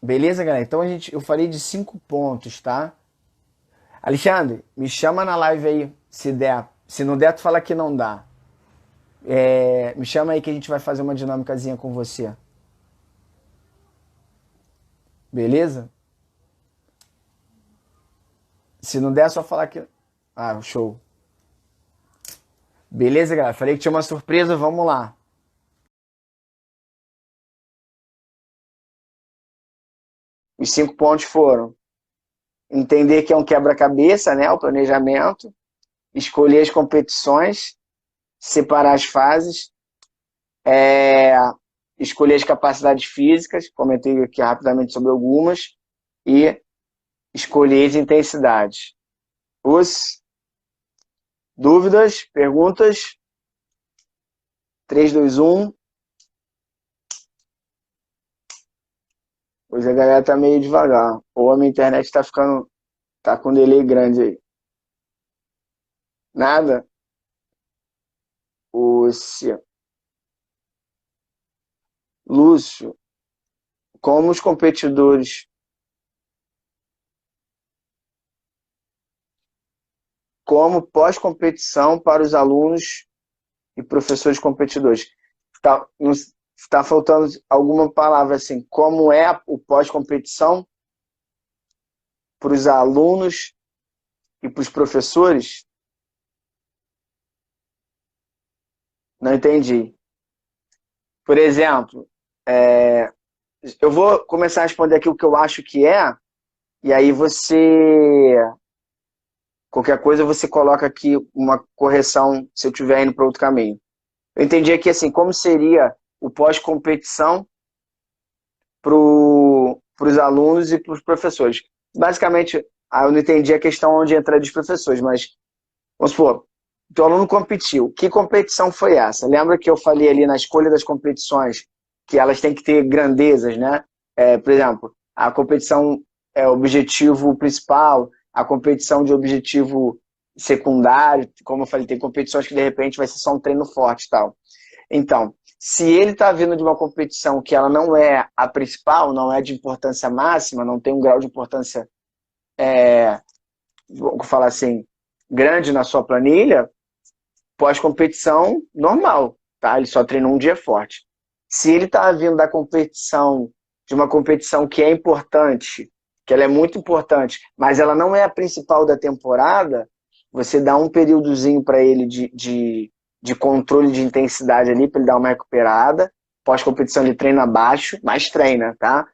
Beleza, galera? Então eu falei de 5 pontos, tá? Alexandre, me chama na live aí, se der. Se não der, tu fala que não dá. Me chama aí que a gente vai fazer uma dinâmicazinha com você. Beleza? Se não der, é só falar que... Ah, show. Beleza, galera? Falei que tinha uma surpresa, vamos lá. Os 5 pontos foram: entender que é um quebra-cabeça, né? O planejamento. Escolher as competições. Separar as fases. Escolher as capacidades físicas. Comentei aqui rapidamente sobre algumas. E escolher as intensidades. Dúvidas? Perguntas? 3, 2, 1. Hoje a galera tá meio devagar. Ou a minha internet tá com um delay grande aí. Nada? Lúcio, como os competidores, como pós-competição para os alunos e professores competidores. Tá faltando alguma palavra assim, como é o pós-competição para os alunos e para os professores? Não entendi. Por exemplo, eu vou começar a responder aqui o que eu acho que é, e aí qualquer coisa você coloca aqui uma correção se eu estiver indo para outro caminho. Eu entendi aqui assim, como seria o pós-competição para os alunos e para os professores. Basicamente, eu não entendi a questão onde entra dos professores, mas vamos supor, o teu aluno competiu. Que competição foi essa? Lembra que eu falei ali na escolha das competições que elas têm que ter grandezas, né? Por exemplo, a competição é objetivo principal, a competição de objetivo secundário, como eu falei, tem competições que de repente vai ser só um treino forte e tal. Então, se ele está vindo de uma competição que ela não é a principal, não é de importância máxima, não tem um grau de importância, vou falar assim, grande na sua planilha, pós-competição, normal, tá? Ele só treinou um dia forte. Se ele está vindo da competição, de uma competição que é importante, que ela é muito importante, mas ela não é a principal da temporada, você dá um períodozinho para ele de controle de intensidade ali, para ele dar uma recuperada. Pós-competição ele treina abaixo, mas treina, tá?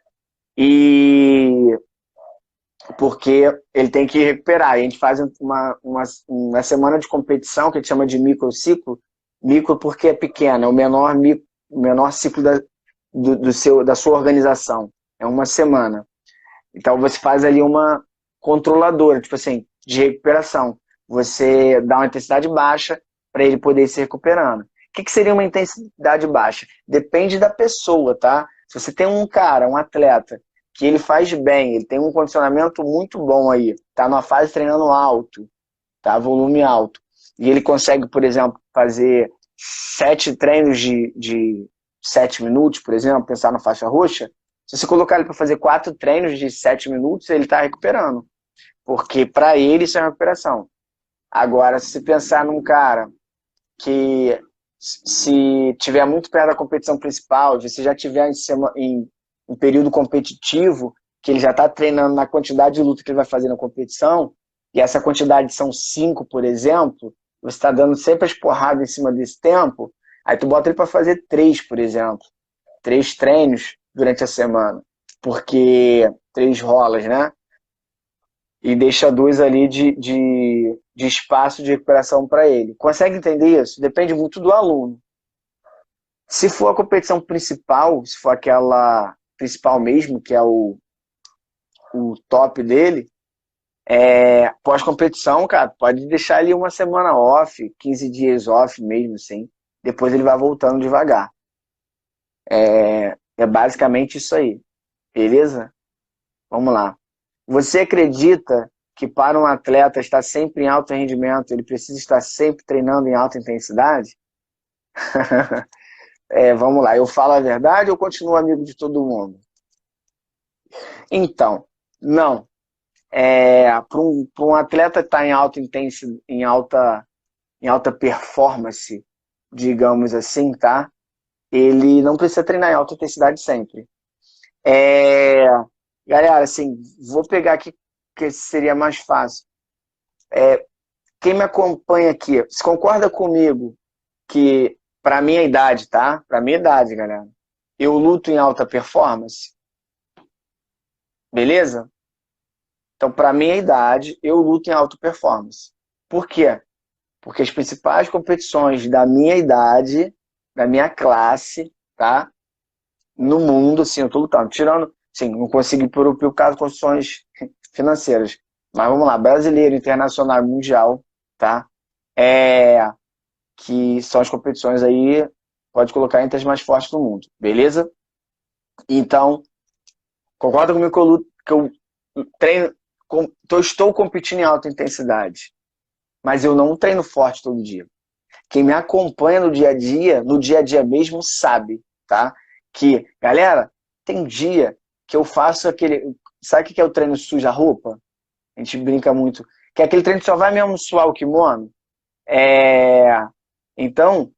Porque ele tem que recuperar. A gente faz uma semana de competição que a gente chama de microciclo. Micro porque é pequeno, é o menor ciclo da sua organização. É uma semana. Então você faz ali uma controladora, tipo assim, de recuperação. Você dá uma intensidade baixa para ele poder ir se recuperando. O que seria uma intensidade baixa? Depende da pessoa, tá? Se você tem um atleta, que ele faz bem, ele tem um condicionamento muito bom aí, tá numa fase treinando alto, tá? Volume alto. E ele consegue, por exemplo, fazer 7 treinos de 7 minutos, por exemplo, pensar na faixa roxa. Se você colocar ele para fazer 4 treinos de 7 minutos, ele está recuperando. Porque para ele isso é uma recuperação. Agora, se pensar num cara que se tiver muito perto da competição principal, se já tiver em período competitivo, que ele já está treinando na quantidade de luta que ele vai fazer na competição, e essa quantidade são 5, por exemplo, você está dando sempre as porradas em cima desse tempo, aí tu bota ele para fazer 3, por exemplo. 3 treinos durante a semana. Porque 3 rolas, né? e deixa 2 ali de espaço de recuperação para ele. Consegue entender isso? Depende muito do aluno. Se for a competição principal, se for aquela principal mesmo, que é o top dele, pós-competição, cara, pode deixar ali uma semana off, 15 dias off mesmo, assim. Depois ele vai voltando devagar. É basicamente isso aí. Beleza? Vamos lá. Você acredita que para um atleta estar sempre em alto rendimento, ele precisa estar sempre treinando em alta intensidade? Vamos lá. Eu falo a verdade ou continuo amigo de todo mundo? Então, não. Para um atleta estar em alta intensidade, em alta performance, digamos assim, tá? Ele não precisa treinar em alta intensidade sempre. É, Galera, assim, vou pegar aqui que seria mais fácil. Quem me acompanha aqui, você concorda comigo que, para minha idade, tá? Para minha idade, galera, eu luto em alta performance? Beleza? Então, para minha idade, eu luto em alta performance. Por quê? Porque as principais competições da minha idade, da minha classe, tá? No mundo, assim, eu tô lutando. Tirando, sim, não consigo ir por causa de condições financeiras. Mas vamos lá, brasileiro, internacional, mundial, tá? Que são as competições aí, pode colocar entre as mais fortes do mundo, beleza? Então, concorda comigo que eu treino, estou competindo em alta intensidade, mas eu não treino forte todo dia. Quem me acompanha no dia a dia mesmo, sabe, tá? Que, galera, tem dia que eu faço aquele. Sabe o que é o treino suja-roupa? A gente brinca muito. Que é aquele treino que só vai mesmo suar o kimono. Então,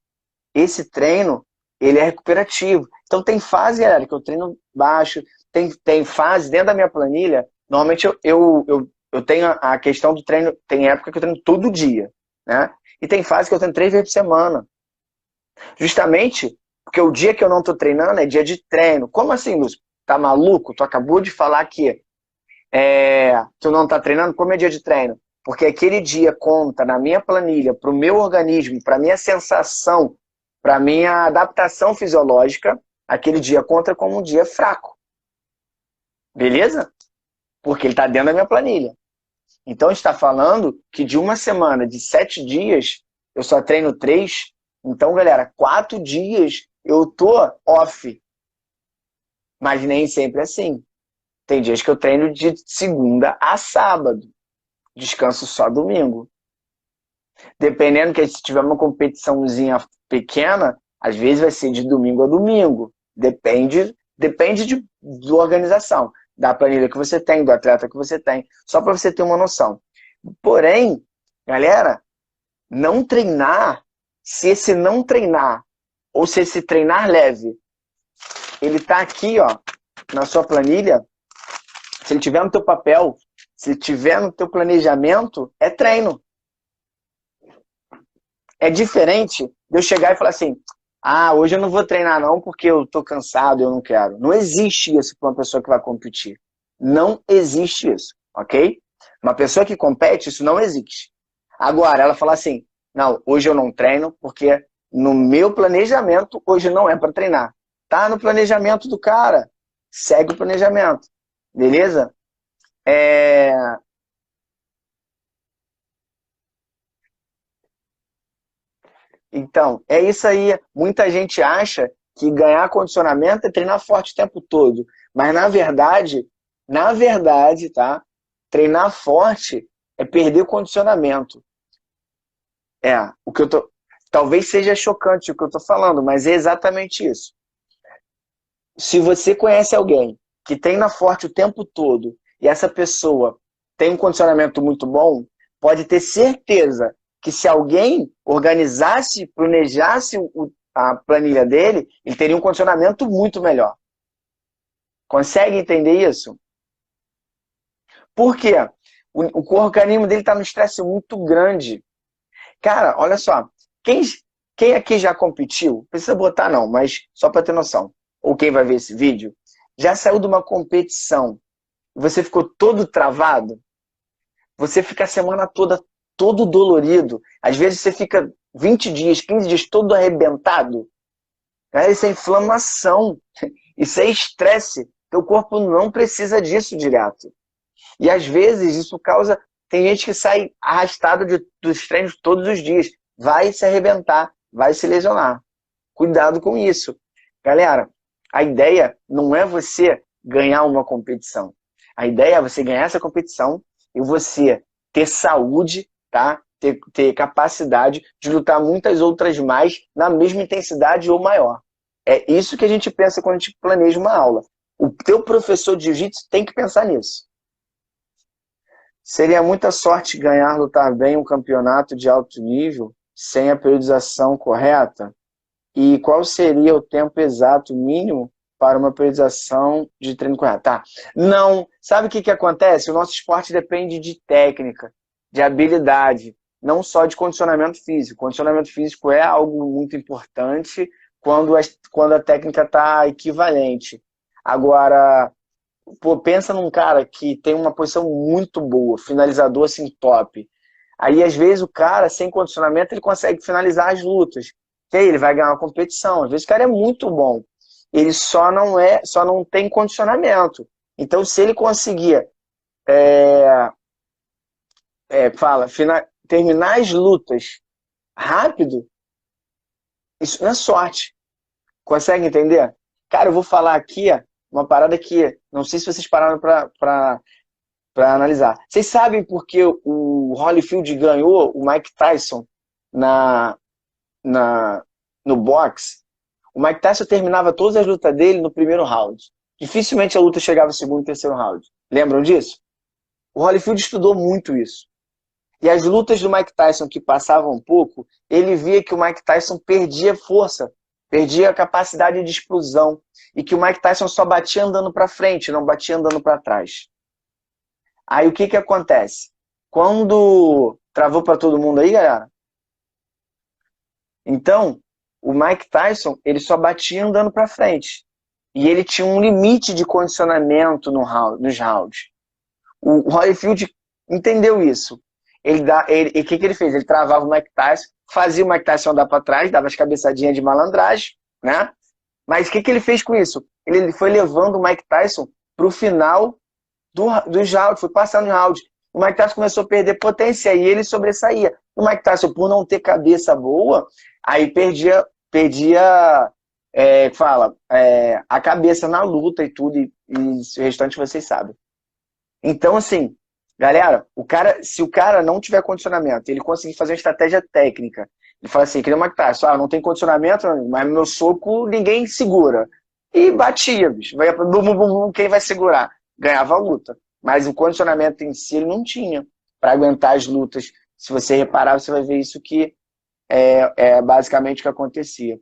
esse treino, ele é recuperativo. Então, tem fase, galera, que eu treino baixo. Tem fase dentro da minha planilha. Normalmente, eu tenho a questão do treino. Tem época que eu treino todo dia, né? E tem fase que eu treino 3 vezes por semana. Justamente porque o dia que eu não tô treinando é dia de treino. Como assim, Lúcio? Tá maluco? Tu acabou de falar que tu não tá treinando? Como é dia de treino? Porque aquele dia conta na minha planilha, pro meu organismo, pra minha sensação, pra minha adaptação fisiológica, aquele dia conta como um dia fraco. Beleza? Porque ele tá dentro da minha planilha. Então, a gente está falando que de uma semana, de 7 dias, eu só treino 3. Então, galera, 4 dias eu tô off. Mas nem sempre é assim. Tem dias que eu treino de segunda a sábado. Descanso só domingo. Dependendo que se tiver uma competiçãozinha pequena, às vezes vai ser de domingo a domingo. Depende de organização, da planilha que você tem, do atleta que você tem. Só para você ter uma noção. Porém, galera, não treinar, se esse não treinar, ou se esse treinar leve, ele tá aqui, ó, na sua planilha, se ele tiver no teu papel, se tiver no teu planejamento, é treino. É diferente de eu chegar e falar assim, hoje eu não vou treinar não porque eu tô cansado, eu não quero. Não existe isso para uma pessoa que vai competir. Não existe isso, ok? Uma pessoa que compete, isso não existe. Agora, ela fala assim, não, hoje eu não treino porque no meu planejamento, hoje não é para treinar. Tá no planejamento do cara, segue o planejamento, beleza? Então, é isso aí. Muita gente acha que ganhar condicionamento é treinar forte o tempo todo. Mas na verdade, tá? Treinar forte é perder o condicionamento. O que eu tô. Talvez seja chocante o que eu tô falando, mas é exatamente isso. Se você conhece alguém que treina forte o tempo todo e essa pessoa tem um condicionamento muito bom, pode ter certeza que se alguém organizasse, planejasse a planilha dele, ele teria um condicionamento muito melhor. Consegue entender isso? Por quê? O organismo dele está num estresse muito grande. Cara, olha só. Quem aqui já competiu? Não precisa botar não, mas só para ter noção. Ou quem vai ver esse vídeo, já saiu de uma competição e você ficou todo travado? você fica a semana toda todo dolorido. Às vezes você fica 20 dias, 15 dias todo arrebentado. Cara, isso é inflamação. Isso é estresse. Teu corpo não precisa disso direto. E às vezes isso causa... Tem gente que sai arrastado dos treinos todos os dias. Vai se arrebentar, vai se lesionar. Cuidado com isso. Galera, a ideia não é você ganhar uma competição. A ideia é você ganhar essa competição e você ter saúde, tá? Ter capacidade de lutar muitas outras mais na mesma intensidade ou maior. É isso que a gente pensa quando a gente planeja uma aula. O teu professor de jiu-jitsu tem que pensar nisso. Seria muita sorte ganhar, lutar bem um campeonato de alto nível sem a periodização correta? E qual seria o tempo exato mínimo para uma periodização de treino correta? Tá. Não. Sabe o que acontece? O nosso esporte depende de técnica, de habilidade, não só de condicionamento físico. Condicionamento físico é algo muito importante quando a técnica está equivalente. Agora, pô, pensa num cara que tem uma posição muito boa, finalizador assim top. Aí, às vezes, o cara, sem condicionamento, ele consegue finalizar as lutas. E aí, ele vai ganhar uma competição. Às vezes, o cara é muito bom. Ele só não tem condicionamento. Então, se ele conseguir terminar as lutas rápido, isso não é sorte. Consegue entender? Cara, eu vou falar aqui uma parada que não sei se vocês pararam para analisar. Vocês sabem por que o Holyfield ganhou o Mike Tyson na, no boxe? O Mike Tyson terminava todas as lutas dele no primeiro round. Dificilmente a luta chegava no segundo e terceiro round. Lembram disso? O Holyfield estudou muito isso. E as lutas do Mike Tyson que passavam um pouco, ele via que o Mike Tyson perdia força, perdia a capacidade de explosão. E que o Mike Tyson só batia andando para frente, não batia andando para trás. Aí o que acontece? Quando travou para todo mundo aí, galera? Então, o Mike Tyson, ele só batia andando para frente. E ele tinha um limite de condicionamento nos rounds. O Holyfield entendeu isso. O que ele fez? Ele travava o Mike Tyson, fazia o Mike Tyson andar para trás, dava as cabeçadinhas de malandragem, né? Mas o que ele fez com isso? Ele foi levando o Mike Tyson para o final dos rounds, foi passando os rounds. O Mike Tyson começou a perder potência e ele sobressaía. O Mike Tyson, por não ter cabeça boa, aí perdia a cabeça na luta e tudo, e o restante vocês sabem. Então, assim, galera, se o cara não tiver condicionamento, ele conseguir fazer uma estratégia técnica, ele fala assim, que nem o Mike Tyson, não tem condicionamento, mas meu soco ninguém segura. E batia, bicho. Quem vai segurar? Ganhava a luta. Mas o condicionamento em si ele não tinha para aguentar as lutas. Se você reparar, você vai ver isso que é basicamente o que acontecia.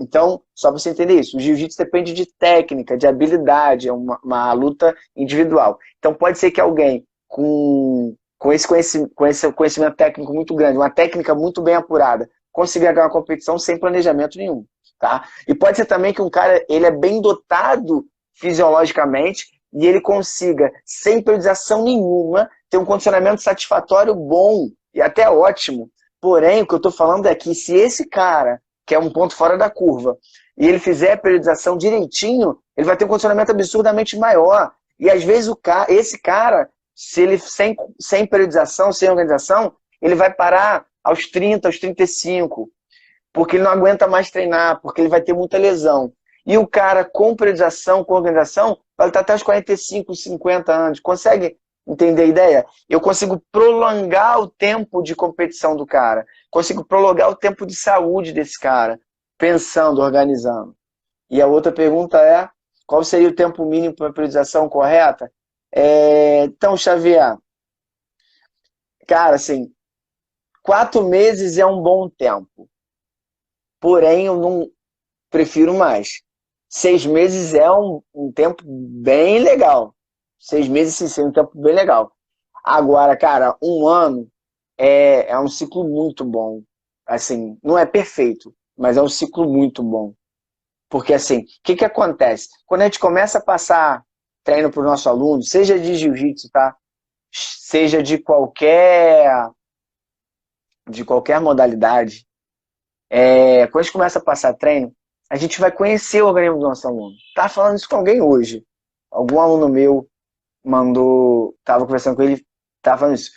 Então, só para você entender isso, o jiu-jitsu depende de técnica, de habilidade, é uma luta individual. Então pode ser que alguém com esse conhecimento técnico muito grande, uma técnica muito bem apurada, consiga ganhar uma competição sem planejamento nenhum. Tá? E pode ser também que um cara ele é bem dotado fisiologicamente e ele consiga, sem periodização nenhuma, ter um condicionamento satisfatório bom e até ótimo. Porém, o que eu estou falando é que se esse cara, que é um ponto fora da curva, e ele fizer a periodização direitinho, ele vai ter um condicionamento absurdamente maior. E às vezes esse cara, se ele sem periodização, sem organização, ele vai parar aos 30, aos 35, porque ele não aguenta mais treinar, porque ele vai ter muita lesão. E o cara com periodização, com organização, vai estar até os 45, 50 anos. Consegue entender a ideia? Eu consigo prolongar o tempo de competição do cara. Consigo prolongar o tempo de saúde desse cara, pensando, organizando. E a outra pergunta é, qual seria o tempo mínimo para a periodização correta? Então, Xavier, cara, assim, 4 meses é um bom tempo. Porém, eu não prefiro mais. 6 meses é um tempo bem legal. 6 meses, sim, é um tempo bem legal. Agora, cara, 1 ano é um ciclo muito bom. Assim, não é perfeito, mas é um ciclo muito bom. Porque, assim, o que acontece? Quando a gente começa a passar treino para o nosso aluno, seja de jiu-jitsu, tá? seja de qualquer modalidade, quando a gente começa a passar treino, a gente vai conhecer o organismo do nosso aluno. Estava falando isso com alguém hoje. Algum aluno meu mandou, estava conversando com ele, estava falando isso.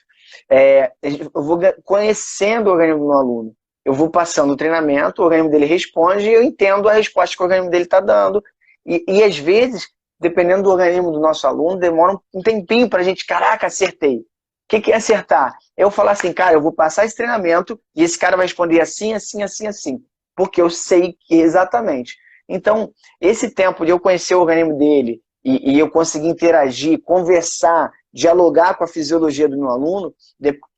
Eu vou conhecendo o organismo do meu aluno. Eu vou passando o treinamento, o organismo dele responde e eu entendo a resposta que o organismo dele está dando. E às vezes, dependendo do organismo do nosso aluno, demora um tempinho para a gente, caraca, acertei. O que é acertar? Eu falar assim, cara, eu vou passar esse treinamento e esse cara vai responder assim, assim, assim, assim. Porque eu sei que exatamente. Então, esse tempo de eu conhecer o organismo dele e eu conseguir interagir, conversar, dialogar com a fisiologia do meu aluno,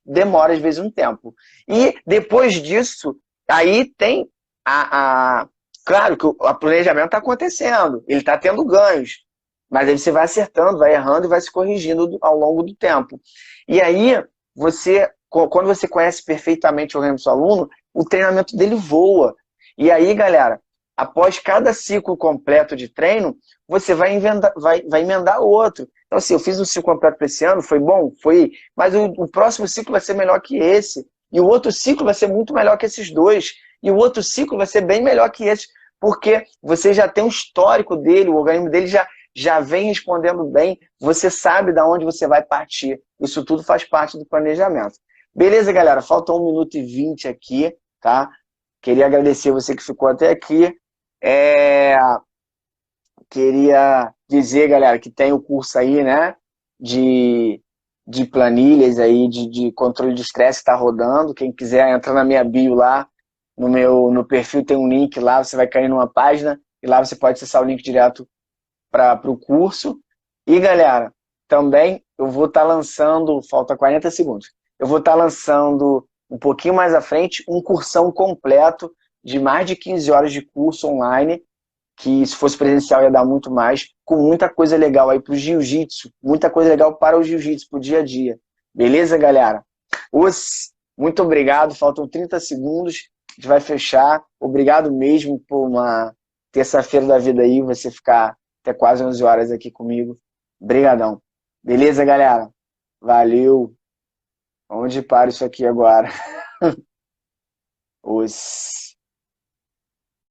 demora às vezes um tempo. E depois disso, aí tem claro que o planejamento está acontecendo, ele está tendo ganhos, mas aí você vai acertando, vai errando e vai se corrigindo ao longo do tempo. E aí, quando você conhece perfeitamente o organismo do seu aluno, o treinamento dele voa. E aí, galera, após cada ciclo completo de treino, você vai emendar outro. Então, assim, eu fiz um ciclo completo para esse ano, foi bom? Foi. Mas o próximo ciclo vai ser melhor que esse. E o outro ciclo vai ser muito melhor que esses dois. E o outro ciclo vai ser bem melhor que esse, porque você já tem um histórico dele, o organismo dele já vem respondendo bem, você sabe de onde você vai partir. Isso tudo faz parte do planejamento. Beleza, galera? Falta 1 minuto e 20 aqui, tá? Queria agradecer você que ficou até aqui. Queria dizer, galera, que tem o curso aí, né, de, de planilhas aí, de controle de estresse que está rodando. Quem quiser, entra na minha bio lá, no perfil tem um link lá, você vai cair numa página e lá você pode acessar o link direto para o curso. E, galera, também eu vou estar lançando, falta 40 segundos, eu vou estar lançando um pouquinho mais à frente um cursão completo de mais de 15 horas de curso online, que se fosse presencial ia dar muito mais, com muita coisa legal aí para o jiu-jitsu, muita coisa legal para o jiu-jitsu, para o dia a dia. Beleza, galera? Muito obrigado, faltam 30 segundos, a gente vai fechar. Obrigado mesmo por uma terça-feira da vida aí, você ficar até quase 11 horas aqui comigo. Obrigadão. Beleza, galera? Valeu. Onde para isso aqui agora? Os